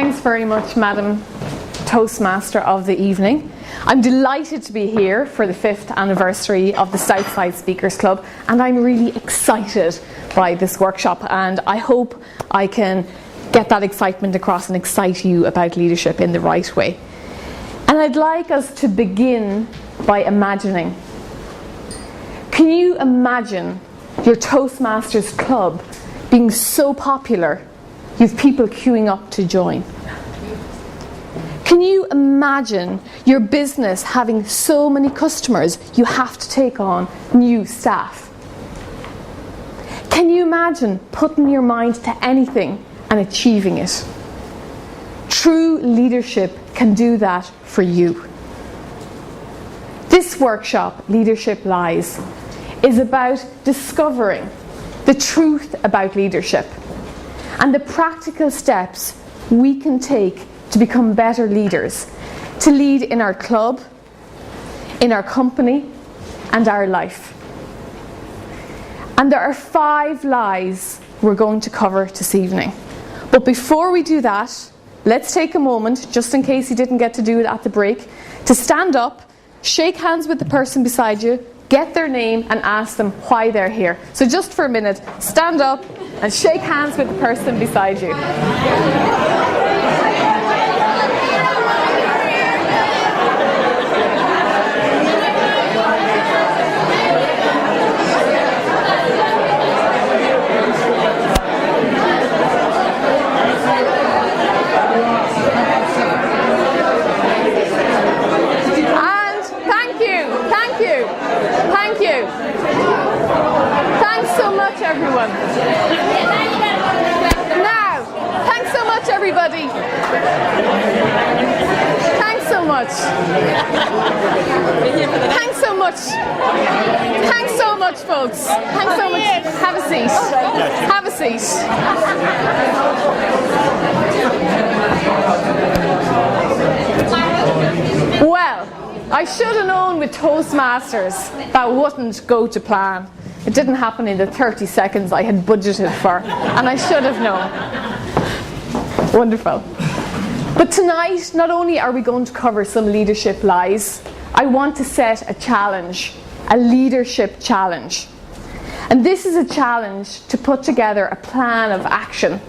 Thanks very much, Madam Toastmaster of the evening. I'm delighted to be here for the 5th anniversary of the Southside Speakers Club, and I'm really excited by this workshop, and I hope I can get that excitement across and excite you about leadership in the right way. And I'd like us to begin by imagining. Can you imagine your Toastmasters club being so popular you have people queuing up to join? Can you imagine your business having so many customers you have to take on new staff? Can you imagine putting your mind to anything and achieving it? True leadership can do that for you. This workshop, Leadership Lies, is about discovering the truth about leadership and the practical steps we can take to become better leaders, to lead in our club, in our company, and our life. And there are 5 lies we're going to cover this evening. But before we do that, let's take a moment, just in case you didn't get to do it at the break, to stand up, shake hands with the person beside you, get their name and ask them why they're here. So just for a minute, stand up and shake hands with the person beside you. Everyone. Now, thanks so much, everybody. Thanks so much. Thanks so much. Thanks so much, folks. Thanks so much. Have a seat. Have a seat. Well, I should have known with Toastmasters that wouldn't go to plan. It didn't happen in the 30 seconds I had budgeted for, and I should have known. Wonderful. But tonight, not only are we going to cover some leadership lies, I want to set a challenge, a leadership challenge. And this is a challenge to put together a plan of action,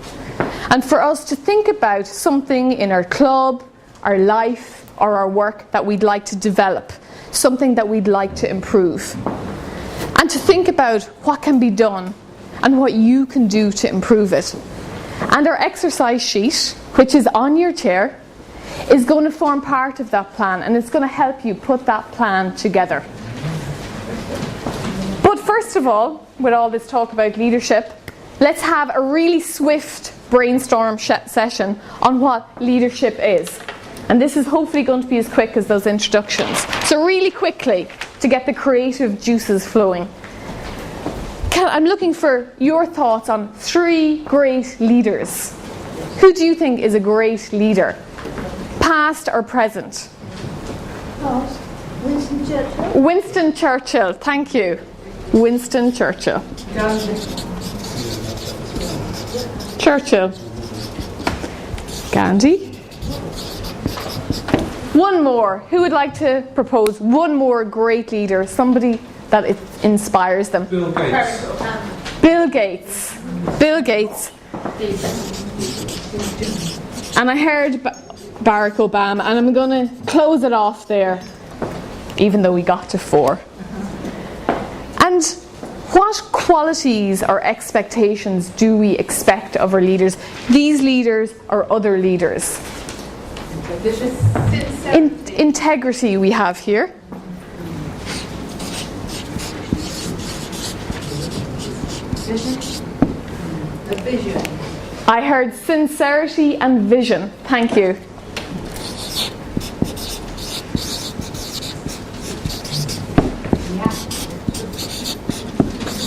and for us to think about something in our club, our life, or our work that we'd like to develop, something that we'd like to improve. And to think about what can be done and what you can do to improve it. And our exercise sheet, which is on your chair, is going to form part of that plan, and it's going to help you put that plan together. But first of all, with all this talk about leadership, let's have a really swift brainstorm session on what leadership is. And this is hopefully going to be as quick as those introductions. So really quickly, to get the creative juices flowing. I'm looking for your thoughts on 3 great leaders. Who do you think is a great leader? Past or present? Winston Churchill. Winston Churchill, thank you. Winston Churchill. Churchill. Gandhi. One more. Who would like to propose one more great leader? Somebody that it inspires them. Bill Gates. Bill Gates. Bill Gates. And I heard Barack Obama, and I'm going to close it off there, even though we got to 4. And what qualities or expectations do we expect of our leaders? These leaders or other leaders? Integrity we have here. Vision. I heard sincerity and vision. Thank you.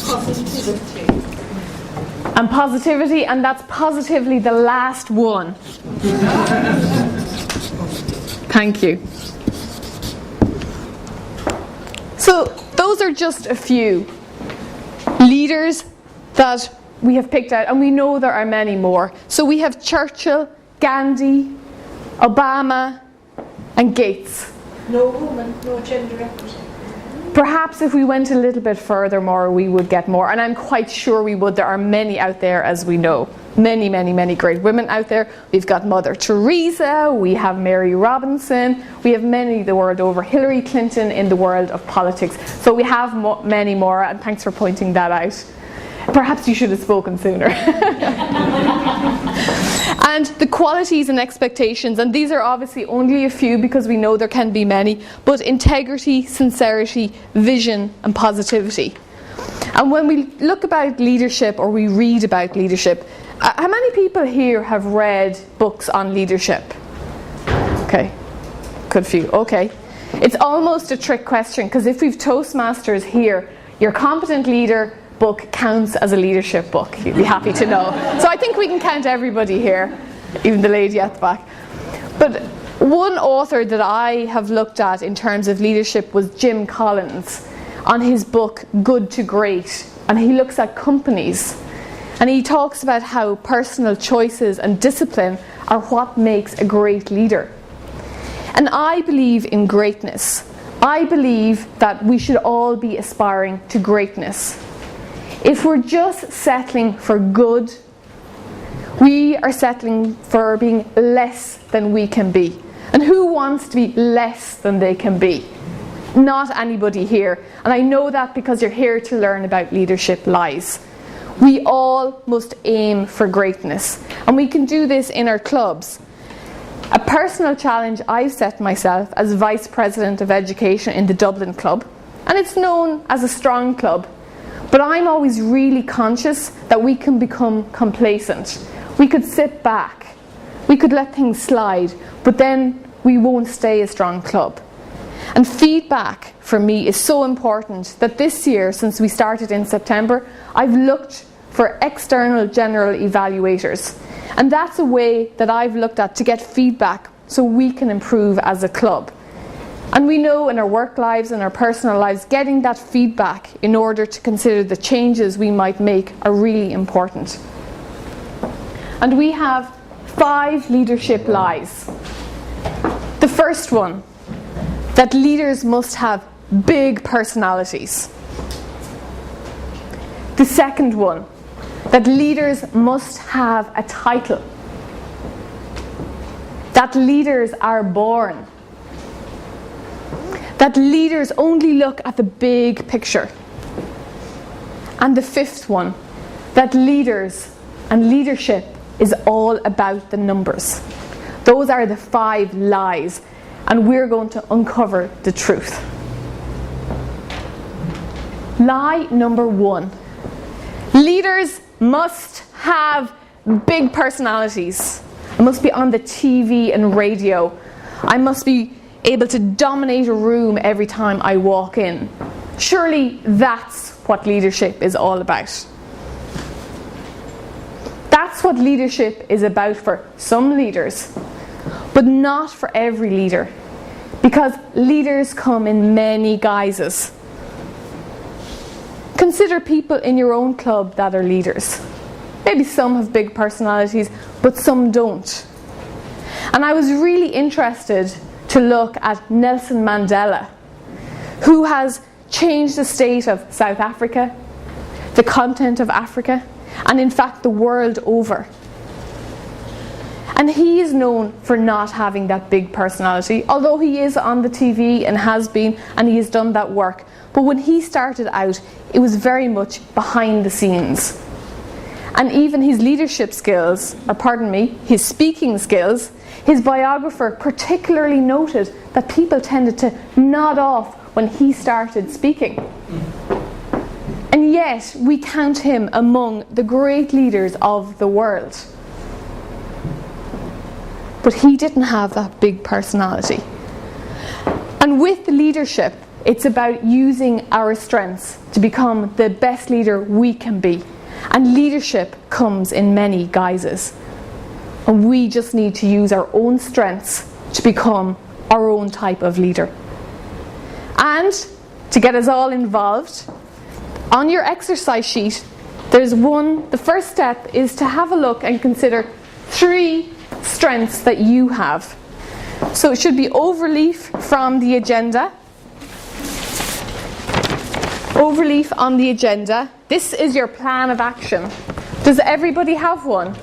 Positivity. And positivity, and that's positively the last one. Thank you. So those are just a few leaders that we have picked out, and we know there are many more. So we have Churchill, Gandhi, Obama, and Gates. No woman, no gender equity. Perhaps if we went a little bit further more, we would get more. And I'm quite sure we would. There are many out there, as we know. Many, many, many great women out there. We've got Mother Teresa, we have Mary Robinson, we have many the world over. Hillary Clinton in the world of politics. So we have many more, and thanks for pointing that out. Perhaps you should have spoken sooner. And the qualities and expectations, and these are obviously only a few because we know there can be many, but integrity, sincerity, vision and positivity. And when we look about leadership or we read about leadership, how many people here have read books on leadership? Okay, good few. Okay. It's almost a trick question because if we've Toastmasters here, your Competent Leader book counts as a leadership book. You'd be happy to know. So I think we can count everybody here, even the lady at the back. But one author that I have looked at in terms of leadership was Jim Collins on his book Good to Great, and he looks at companies and he talks about how personal choices and discipline are what makes a great leader. And I believe in greatness. I believe that we should all be aspiring to greatness. If we're just settling for good, we are settling for being less than we can be. And who wants to be less than they can be? Not anybody here. And I know that because you're here to learn about leadership lies. We all must aim for greatness. And we can do this in our clubs. A personal challenge I've set myself as Vice President of Education in the Dublin Club, and it's known as a strong club, but I'm always really conscious that we can become complacent. We could sit back, we could let things slide, but then we won't stay a strong club. And feedback for me is so important that this year, since we started in September, I've looked for external general evaluators. And that's a way that I've looked at to get feedback so we can improve as a club. And we know in our work lives and our personal lives, getting that feedback in order to consider the changes we might make are really important. And we have 5 leadership lies. The first one, that leaders must have big personalities. The second one, that leaders must have a title. That leaders are born. That leaders only look at the big picture. And the fifth one, that leaders and leadership is all about the numbers. Those are the 5 lies, and we're going to uncover the truth. Lie number 1. Leaders must have big personalities. I must be on the TV and radio. I must be able to dominate a room every time I walk in. Surely that's what leadership is all about. That's what leadership is about for some leaders, but not for every leader, because leaders come in many guises. Consider people in your own club that are leaders. Maybe some have big personalities, but some don't. And I was really interested to look at Nelson Mandela, who has changed the state of South Africa, the continent of Africa, and in fact the world over. And he is known for not having that big personality, although he is on the TV and has been, and he has done that work. But when he started out, it was very much behind the scenes. And even his leadership skills, his speaking skills, his biographer particularly noted that people tended to nod off when he started speaking. And yet, we count him among the great leaders of the world. But he didn't have that big personality. And with leadership, it's about using our strengths to become the best leader we can be. And leadership comes in many guises. And we just need to use our own strengths to become our own type of leader. And to get us all involved, on your exercise sheet, the first step is to have a look and consider 3 strengths that you have. So it should be overleaf from the agenda. Overleaf on the agenda. This is your plan of action. Does everybody have one?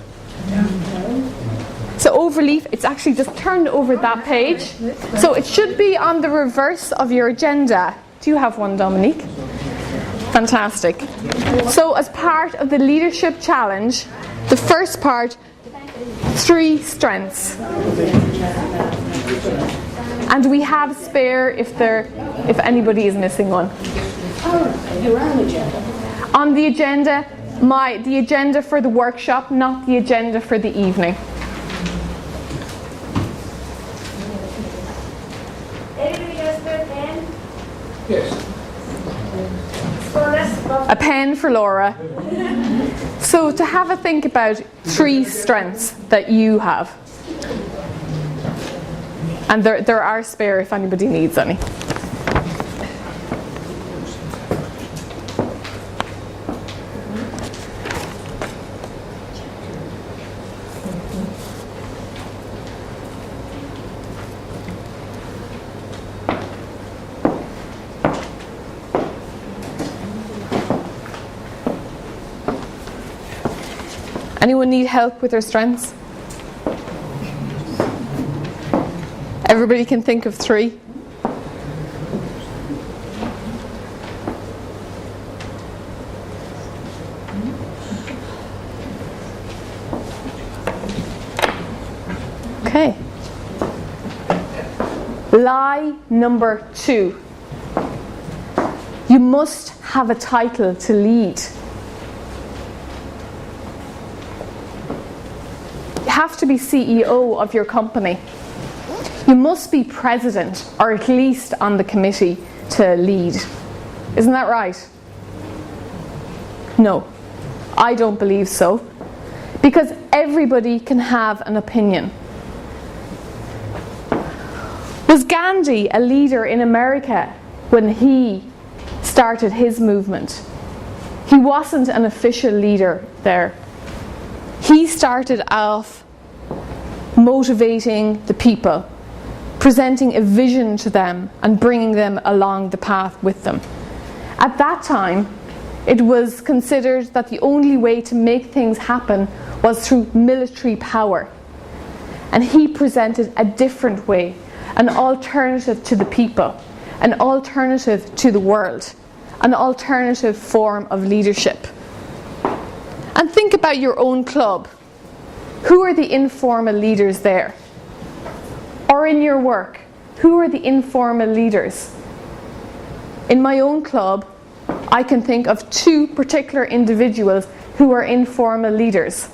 So overleaf, it's actually just turned over that page. So it should be on the reverse of your agenda. Do you have one, Dominique? Fantastic. So as part of the leadership challenge, the first part, 3 strengths. And we have spare if anybody is missing one. You're on the agenda. On the agenda, the agenda for the workshop, not the agenda for the evening. Anybody got a spare pen? Yes. A pen for Laura. So to have a think about 3 strengths that you have. And there are spare if anybody needs any. Anyone need help with their strengths? Everybody can think of 3. Okay. Lie number 2. You must have a title to lead. You have to be CEO of your company. You must be president, or at least on the committee to lead. Isn't that right? No, I don't believe so. Because everybody can have an opinion. Was Gandhi a leader in America when he started his movement? He wasn't an official leader there. He started off motivating the people, presenting a vision to them and bringing them along the path with them. At that time, it was considered that the only way to make things happen was through military power. And he presented a different way, an alternative to the people, an alternative to the world, an alternative form of leadership. And think about your own club. Who are the informal leaders there? Or in your work, who are the informal leaders? In my own club, I can think of 2 particular individuals who are informal leaders.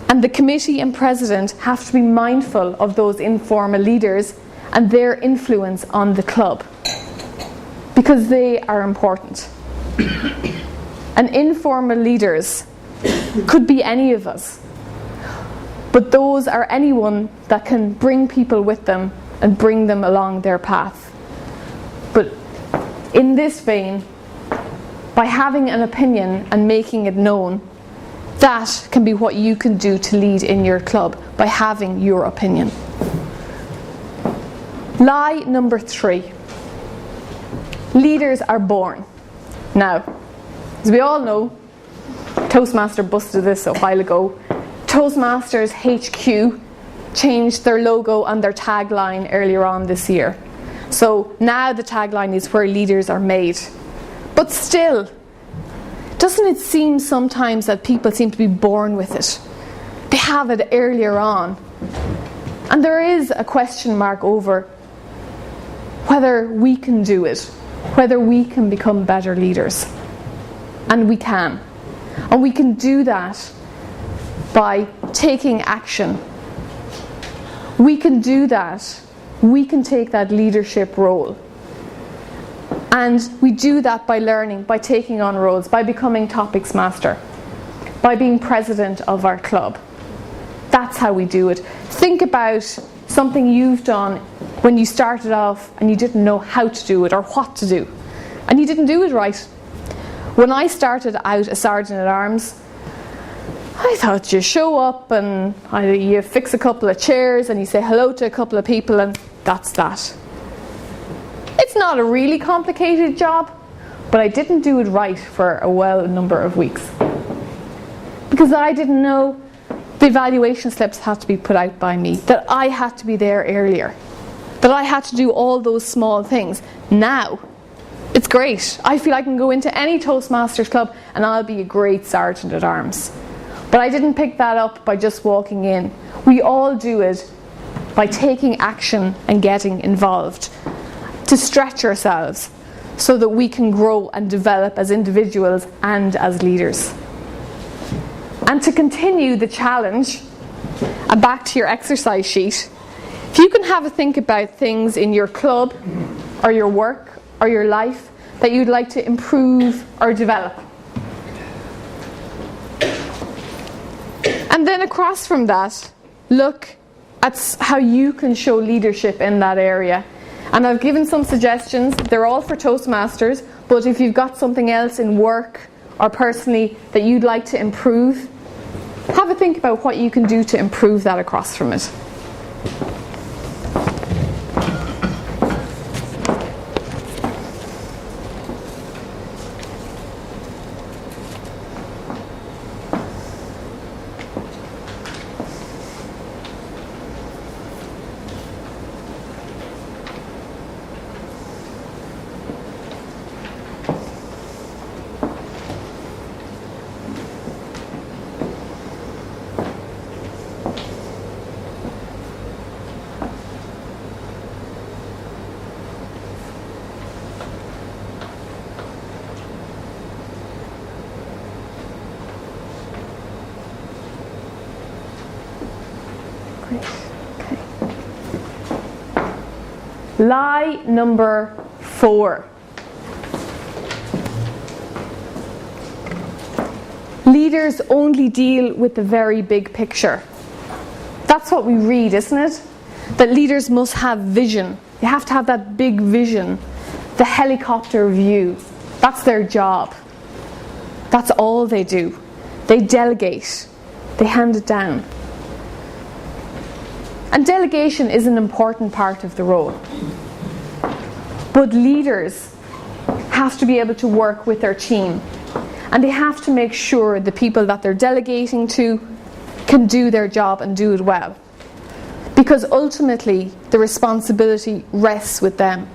And the committee and president have to be mindful of those informal leaders and their influence on the club, because they are important. And informal leaders could be any of us, but those are anyone that can bring people with them and bring them along their path. But in this vein, by having an opinion and making it known, that can be what you can do to lead in your club, by having your opinion. Lie number 3. Leaders are born. Now, as we all know, Toastmaster busted this a while ago. Toastmasters HQ changed their logo and their tagline earlier on this year. So now the tagline is where leaders are made. But still, doesn't it seem sometimes that people seem to be born with it? They have it earlier on. And there is a question mark over whether we can do it, whether we can become better leaders. And we can. And we can do that by taking action. We can do that. We can take that leadership role. And we do that by learning, by taking on roles, by becoming topics master, by being president of our club. That's how we do it. Think about something you've done when you started off and you didn't know how to do it or what to do. And you didn't do it right. When I started out as Sergeant at Arms, I thought you show up and you fix a couple of chairs and you say hello to a couple of people and that's that. It's not a really complicated job, but I didn't do it right for a number of weeks. Because I didn't know the evaluation slips had to be put out by me, that I had to be there earlier, that I had to do all those small things. Now, it's great. I feel I can go into any Toastmasters club and I'll be a great sergeant at arms. But I didn't pick that up by just walking in. We all do it by taking action and getting involved to stretch ourselves so that we can grow and develop as individuals and as leaders. And to continue the challenge, and back to your exercise sheet, if you can have a think about things in your club or your work or your life that you'd like to improve or develop. And then across from that, look at how you can show leadership in that area. And I've given some suggestions. They're all for Toastmasters, but if you've got something else in work or personally that you'd like to improve, have a think about what you can do to improve that across from it. Okay. Lie number 4. Leaders only deal with the very big picture. That's what we read, isn't it? That leaders must have vision. You have to have that big vision, the helicopter view. That's their job. That's all they do. They delegate. They hand it down. And delegation is an important part of the role. But leaders have to be able to work with their team. And they have to make sure the people that they're delegating to can do their job and do it well. Because ultimately, the responsibility rests with them.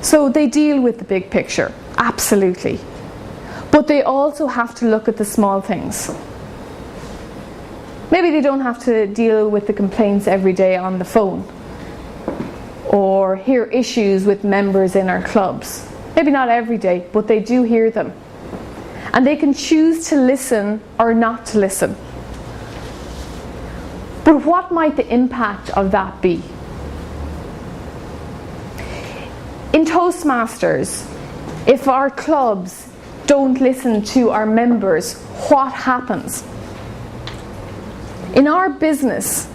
So they deal with the big picture, absolutely. But they also have to look at the small things. Maybe they don't have to deal with the complaints every day on the phone, or hear issues with members in our clubs. Maybe not every day, but they do hear them. And they can choose to listen or not to listen. But what might the impact of that be? In Toastmasters, if our clubs don't listen to our members, what happens? In our business,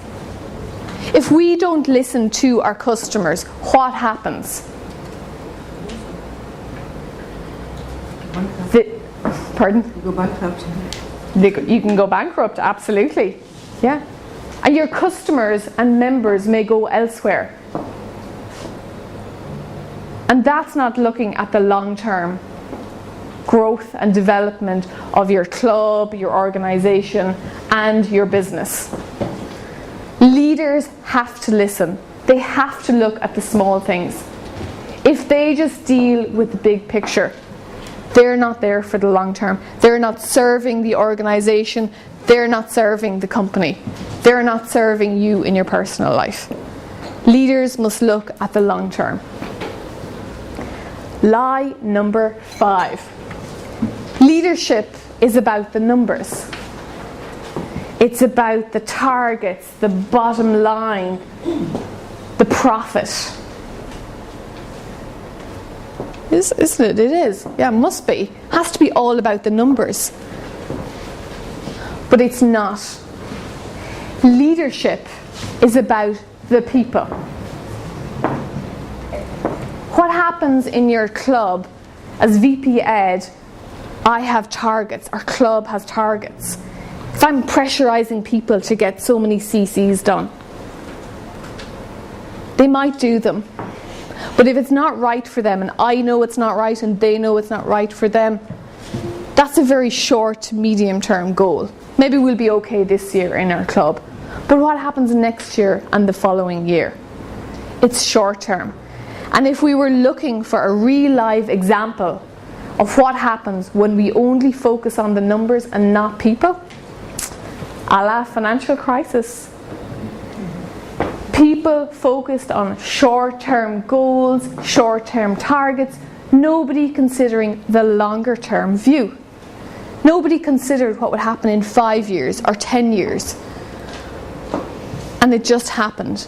if we don't listen to our customers, what happens? Pardon? You go bankrupt. You can go bankrupt, absolutely. Yeah. And your customers and members may go elsewhere. And that's not looking at the long-term growth and development of your club, your organisation, and your business. Leaders have to listen. They have to look at the small things. If they just deal with the big picture, they're not there for the long term. They're not serving the organisation. They're not serving the company. They're not serving you in your personal life. Leaders must look at the long term. Lie number 5. Leadership is about the numbers. It's about the targets, the bottom line, the profit. Isn't it? It is. Yeah, it must be. It has to be all about the numbers. But it's not. Leadership is about the people. What happens in your club As VP Ed, I have targets, our club has targets. If I'm pressurising people to get so many CCs done, they might do them. But if it's not right for them, and I know it's not right and they know it's not right for them, that's a very short to medium term goal. Maybe we'll be okay this year in our club. But what happens next year and the following year? It's short term. And if we were looking for a real live example of what happens when we only focus on the numbers and not people, a la financial crisis. People focused on short-term goals, short-term targets, nobody considering the longer-term view. Nobody considered what would happen in 5 years or 10 years. And it just happened.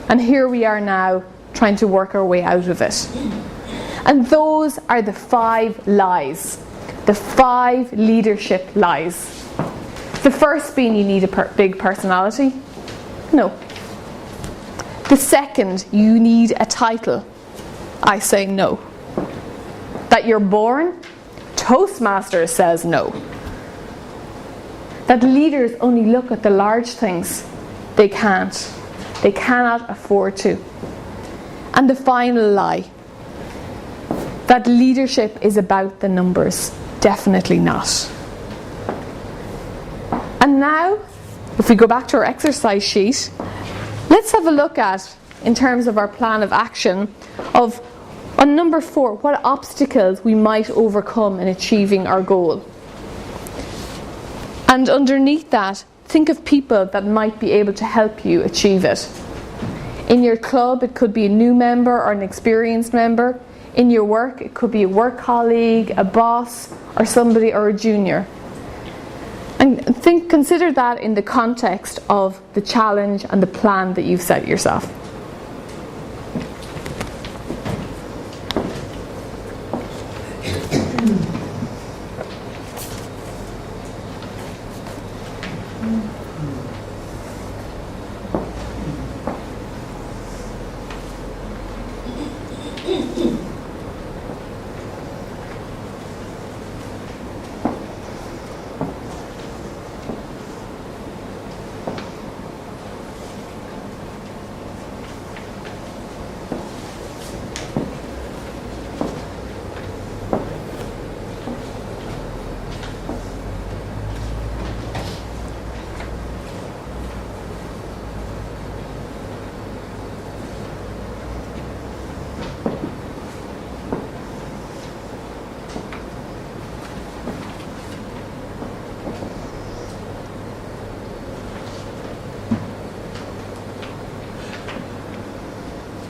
And here we are now trying to work our way out of it. And those are the 5 lies. The 5 leadership lies. The first being you need a big personality. No. The second, you need a title. I say no. That you're boring? Toastmasters says no. That leaders only look at the large things. They can't. They cannot afford to. And the final lie. That leadership is about the numbers. Definitely not. And now, if we go back to our exercise sheet, let's have a look at, in terms of our plan of action, of on number 4, what obstacles we might overcome in achieving our goal. And underneath that, think of people that might be able to help you achieve it. In your club, it could be a new member or an experienced member. In your work, it could be a work colleague, a boss, or somebody, or a junior. And consider that in the context of the challenge and the plan that you've set yourself.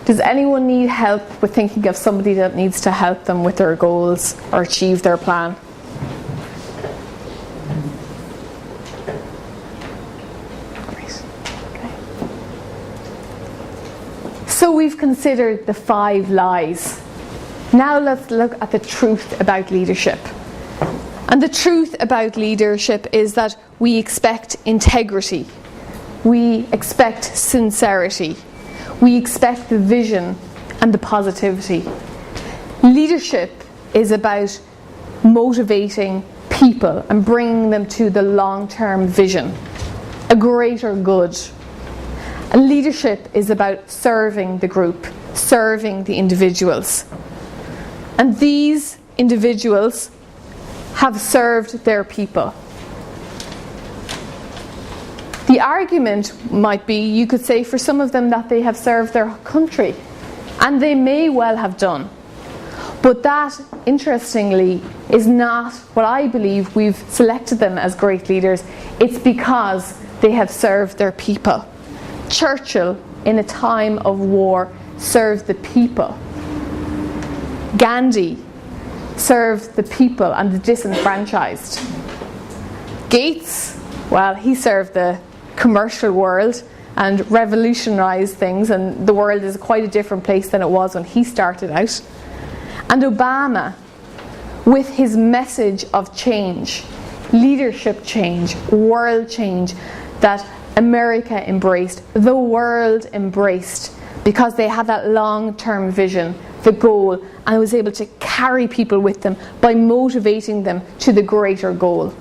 Does anyone need help with thinking of somebody that needs to help them with their goals or achieve their plan? Great. Okay. So we've considered the 5 lies. Now let's look at the truth about leadership. And the truth about leadership is that we expect integrity. We expect sincerity. We expect the vision and the positivity. Leadership is about motivating people and bringing them to the long-term vision, a greater good. And leadership is about serving the group, serving the individuals. And these individuals have served their people. The argument might be, you could say for some of them, that they have served their country, and they may well have done. But that, interestingly, is not what I believe we've selected them as great leaders. It's because they have served their people. Churchill, in a time of war, served the people. Gandhi served the people and the disenfranchised. Gates, well, he served the commercial world and revolutionised things, and the world is quite a different place than it was when he started out. And Obama, with his message of change, leadership change, world change, that America embraced, the world embraced, because they had that long-term vision, the goal, and I was able to carry people with them by motivating them to the greater goal.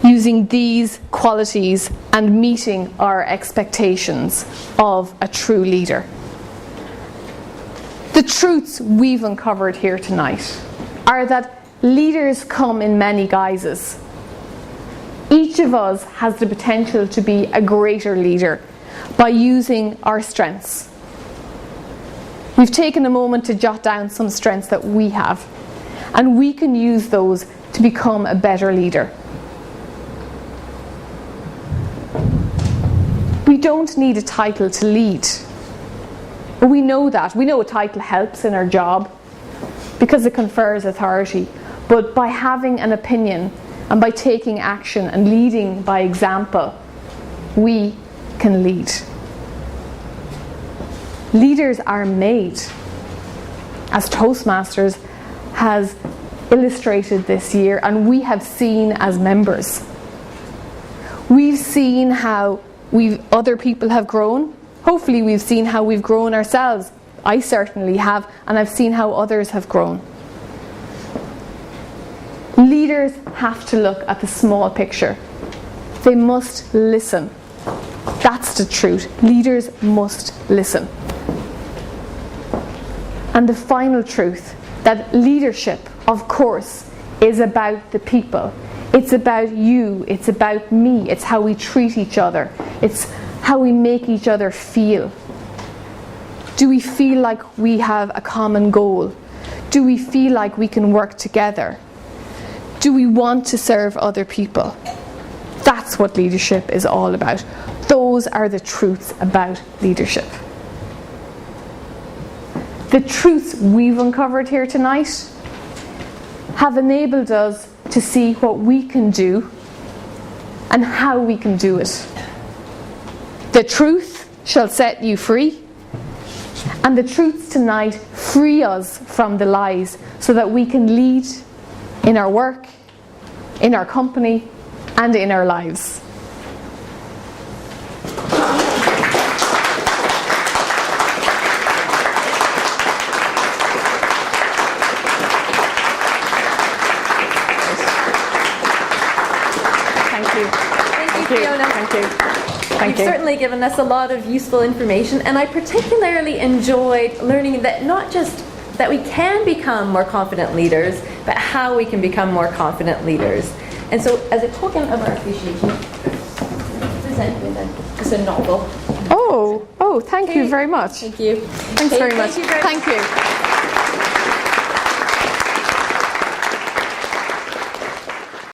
Using these qualities and meeting our expectations of a true leader. The truths we've uncovered here tonight are that leaders come in many guises. Each of us has the potential to be a greater leader by using our strengths. We've taken a moment to jot down some strengths that we have, and we can use those to become a better leader. We don't need a title to lead. But we know that. We know a title helps in our job because it confers authority. But by having an opinion and by taking action and leading by example, we can lead. Leaders are made, as Toastmasters has illustrated this year, and we have seen as members. We've seen how other people have grown. Hopefully we've seen how we've grown ourselves. I certainly have, and I've seen how others have grown. Leaders have to look at the small picture. They must listen. That's the truth. Leaders must listen. And the final truth, that leadership, of course, is about the people. It's about you. It's about me. It's how we treat each other. It's how we make each other feel. Do we feel like we have a common goal? Do we feel like we can work together? Do we want to serve other people? That's what leadership is all about. Those are the truths about leadership. The truths we've uncovered here tonight have enabled us to see what we can do and how we can do it. The truth shall set you free, and the truths tonight free us from the lies so that we can lead in our work, in our company, and in our lives. Thank you, Fiona. Thank you. Thank You've you. certainly given us a lot of useful information, and I particularly enjoyed learning that not just that we can become more confident leaders, but how we can become more confident leaders. And so, as a token of our appreciation, present with just a novel. Oh, thank you very much. Thank you. Thanks very much. Thank you very much. Thank you.